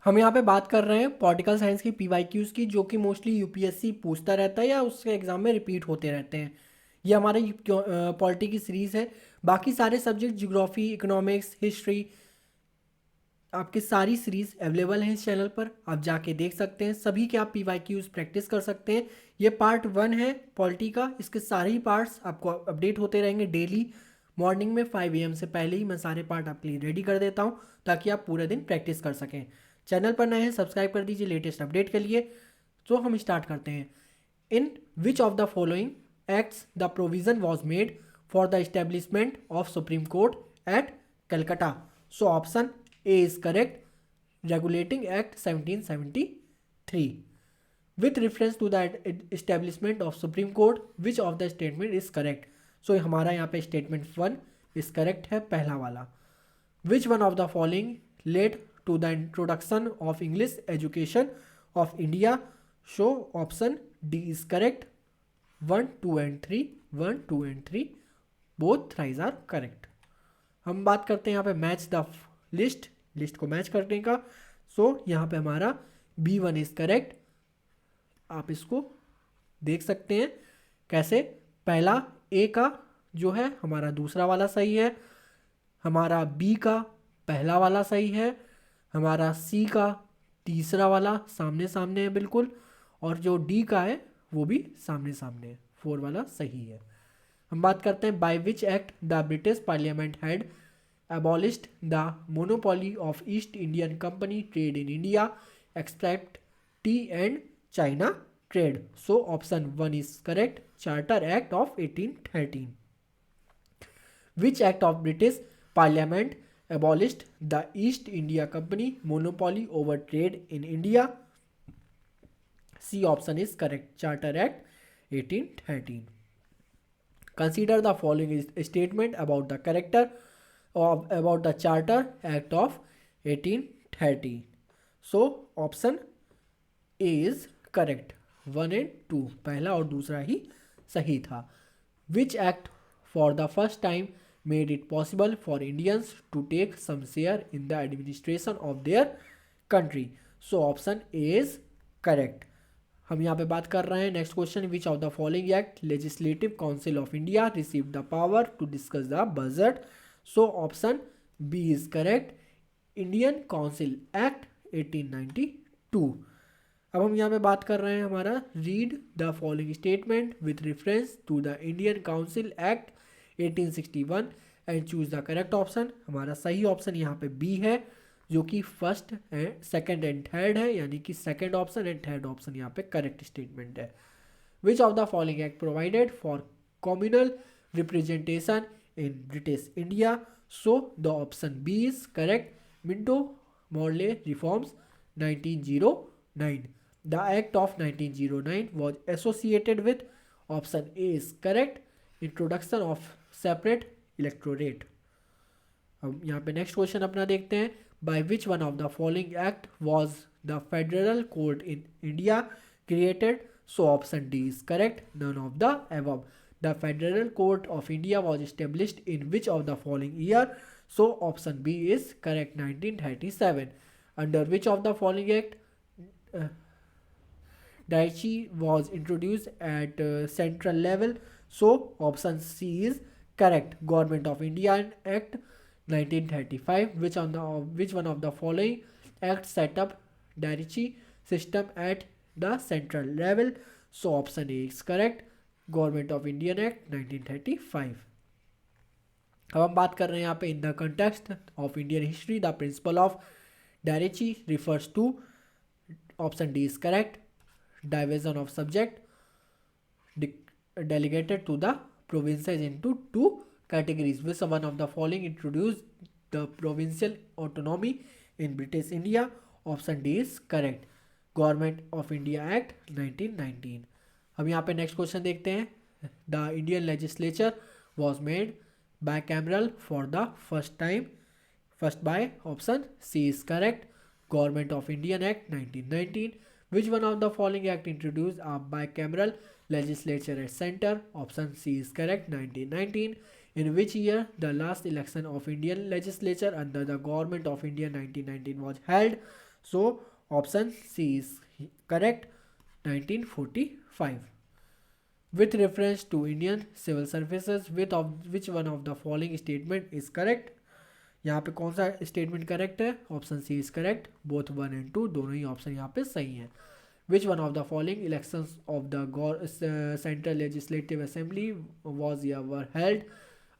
हम यहाँ पे बात कर रहे हैं पॉलिटिकल साइंस की पीवाईक्यूज़ की, जो कि मोस्टली यूपीएससी पूछता रहता है या उसके एग्जाम में रिपीट होते रहते हैं। ये हमारे पॉलिटी की सीरीज़ है। बाकी सारे सब्जेक्ट जियोग्राफी, इकोनॉमिक्स, हिस्ट्री, आपकी सारी सीरीज़ अवेलेबल है इस चैनल पर, आप जाके देख सकते हैं। सभी के आप पीवाईक्यूज़ प्रैक्टिस कर सकते हैं। ये पार्ट 1 है पॉलिटी का। इसके सारे ही पार्ट्स आपको अपडेट होते रहेंगे डेली। मॉर्निंग में 5 AM से पहले ही मैं सारे पार्ट आपके लिए रेडी कर देता हूँ, ताकि आप पूरे दिन प्रैक्टिस कर सकें। चैनल पर नए हैं, सब्सक्राइब कर दीजिए लेटेस्ट अपडेट के लिए। तो हम स्टार्ट करते हैं। In which of the following acts the provision was made for the establishment of supreme court at Calcutta? So option A is correct, regulating act 1773. With reference to the establishment of supreme court, which of the statement is correct? So हमारा यहाँ पे statement 1 is correct है, पहला वाला। Which one of the following led to the introduction of English education of India? So option D is correct. 1, 2 and 3, 1, 2 and 3, both thrice are correct. हम बात करते हैं यहाँ पे मैच द लिस्ट को मैच करने का। सो यहाँ पे हमारा B1 इज करेक्ट। आप इसको देख सकते हैं कैसे। पहला ए का जो है हमारा दूसरा वाला सही है, हमारा बी का पहला वाला सही है, हमारा सी का तीसरा वाला सामने सामने है बिल्कुल, और जो डी का है वो भी सामने सामने है, 4 वाला सही है। हम बात करते हैं by which act the British parliament had abolished the monopoly of East Indian Company trade in India except tea and China trade. So option 1 is correct. Charter Act of 1813. Which act of British Parliament abolished the East India Company monopoly over trade in India? C option is correct. Charter Act 1813. Consider the following statement about the character about the Charter Act of 1830. So option A is correct. 1 and 2 पहला और दूसरा ही सही था. Which act for the first time made it possible for Indians to take some share in the administration of their country? So option A is correct. हम यहाँ पे बात कर रहे हैं next question, which of the following act legislative council of India receive the power to discuss the budget? So option B is correct, Indian council act 1892। अब हम यहाँ पे बात कर रहे हैं हमारा read the following statement with reference to the Indian council act 1861 and choose the correct option. हमारा सही ऑप्शन यहाँ पे बी है, जो कि first and second and third है, यानी कि second option and third option यहाँ पे करेक्ट स्टेटमेंट है। Which of the following act provided for communal representation in British India? So the option B is correct. Minto Morley reforms 1909. The act of 1909 was associated with option A is correct, introduction of separate electorate. हम यहाँ पे next question अपना देखते हैं। By which one of the following act was the federal court in India created? So option D is correct, none of the above. The Federal Court of India was established in which of the following year? So option B is correct, 1937. Under which of the following act uh, Daichi was introduced at central level? So option C is correct, Government of India Act 1935. Which one of the following acts set up Daichi system at the central level? So option A is correct, government of Indian act 1935। अब हम बात कर रहे हैं यहाँ पे in the context of Indian history the principle of dyarchy refers to, option D is correct, division of subject delegated to the provinces into two categories. Which one of the following introduced the provincial autonomy in British India? Option D is correct, Government of India Act 1919। हम यहाँ पे next question देखते हैं। The Indian legislature was made bicameral for the first time, first by option C is correct, government of Indian act 1919। Which one of the following act introduce a bicameral legislature at center? Option C is correct, 1919. In which year the last election of Indian legislature under the government of India 1919 was held? So option C is correct, 1945. With reference to Indian civil services, which one of the following statement is correct? यहाँ पे कौन सा statement correct है? Option C is correct, both 1 and 2 दोनों ही option यहाँ पे सही हैं. Which one of the following elections of the central legislative assembly was ever held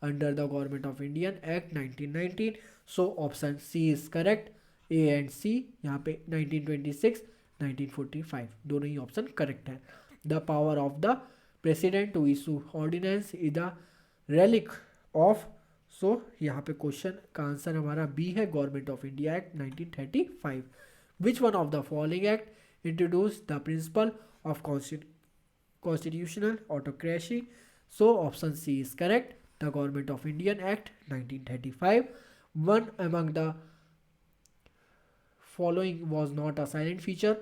under the government of Indian act 1919? So option C is correct, A and C. यहाँ पे 1926, 1945 दोनों ही ऑप्शन करेक्ट है. The power of the president to issue ordinance is the relic of. So यहाँ पे question का answer हमारा B है, government of India act 1935. Which one of the following act introduce the principle of constitutional autocracy? So option C is correct, the government of Indian act 1935. One among the following was not a silent feature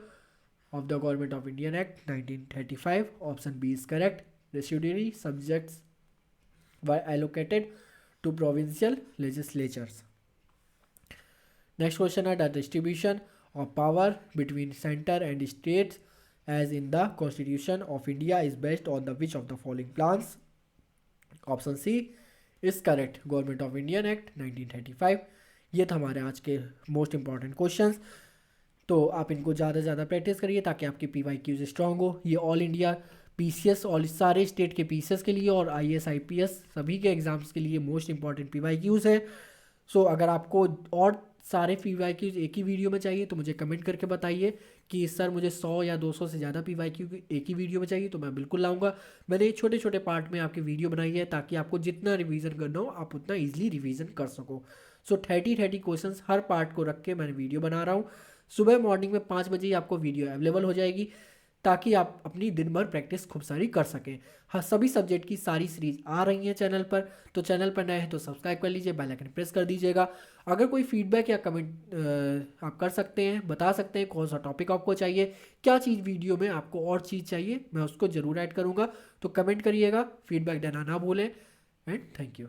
of the Government of Indian Act 1935. Option B is correct. Residuary subjects were allocated to provincial legislatures. Next question is the distribution of power between center and states as in the Constitution of India is based on the which of the following plans? Option C is correct. Government of Indian Act 1935. ये था हमारे आज के most important questions. तो आप इनको ज़्यादा से ज़्यादा प्रैक्टिस करिए ताकि आपकी PYQs स्ट्रांग हो. ये ऑल इंडिया PCS और सारे स्टेट के PCS के लिए और IAS IPS सभी के एग्ज़ाम्स के लिए मोस्ट इंपॉर्टेंट PYQs है. सो अगर आपको और सारे PYQs एक ही वीडियो में चाहिए तो मुझे कमेंट करके बताइए कि सर मुझे 100 या 200 से ज़्यादा PYQ एक ही वीडियो में चाहिए, तो मैं बिल्कुल लाऊंगा. मैंने ये छोटे छोटे पार्ट में आपकी वीडियो बनाई है ताकि आपको जितना रिवीजन करना हो आप उतना ईजिली रिवीजन कर सको. सो 30 क्वेश्चंस हर पार्ट को रख के मैंने वीडियो बना रहा हूँ. सुबह मॉर्निंग में 5 बजे आपको वीडियो अवेलेबल हो जाएगी ताकि आप अपनी दिन भर प्रैक्टिस खूब सारी कर सकें. हाँ, सभी सब्जेक्ट की सारी सीरीज आ रही हैं चैनल पर, तो चैनल पर नए हैं तो सब्सक्राइब कर लीजिए, बेल आइकन प्रेस कर दीजिएगा. अगर कोई फीडबैक या कमेंट आप कर सकते हैं, बता सकते हैं कौन सा टॉपिक आपको चाहिए, क्या चीज़ वीडियो में आपको और चीज़ चाहिए, मैं उसको ज़रूर ऐड करूँगा. तो कमेंट करिएगा, फीडबैक देना ना भूलें. And thank you.